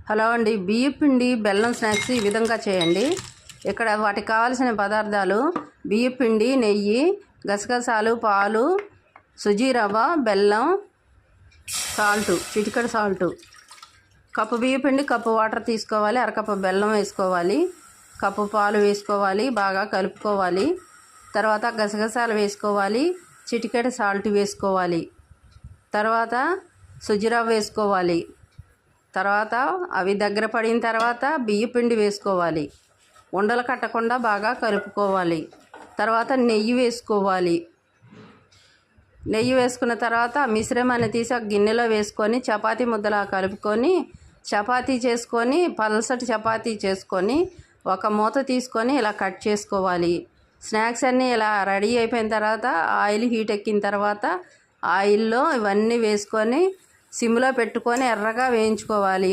Hello అండి, బియ్యం పిండి బెల్లం స్నాక్స్ ఈ విధంగా చేయండి. ఇక్కడ వాటికి కావాల్సిన పదార్థాలు బియ్యం పిండి, నెయ్యి, గసగసాలు, పాలు, సుజీ రవ్వ, బెల్లం, సాల్టు, చిటికెడు సాల్టు. కప్పు బియ్యం పిండి, కప్పు వాటర్ తీసుకోవాలి. అరకప్పు బెల్లం వేసుకోవాలి. కప్పు పాలు వేసుకోవాలి. బాగా కలుపుకోవాలి. తర్వాత గసగసాలు వేసుకోవాలి. చిటికెడు సాల్ట్ వేసుకోవాలి. తర్వాత సుజీ రవ్వ వేసుకోవాలి. తర్వాత అవి దగ్గర పడిన తర్వాత బియ్యం పిండి వేసుకోవాలి. ఉండలు కట్టకుండా బాగా కలుపుకోవాలి. తర్వాత నెయ్యి వేసుకోవాలి. నెయ్యి వేసుకున్న తర్వాత ఆ మిశ్రమాన్ని తీసి ఒక గిన్నెలో వేసుకొని చపాతీ ముద్దలా కలుపుకొని చపాతీ చేసుకొని పల్సటి చపాతీ చేసుకొని ఒక మూత తీసుకొని ఇలా కట్ చేసుకోవాలి. స్నాక్స్ అన్నీ ఇలా రెడీ అయిపోయిన తర్వాత ఆయిల్ హీట్ ఎక్కిన తర్వాత ఆయిల్లో ఇవన్నీ వేసుకొని సిమ్లో పెట్టుకొని ఎర్రగా వేయించుకోవాలి.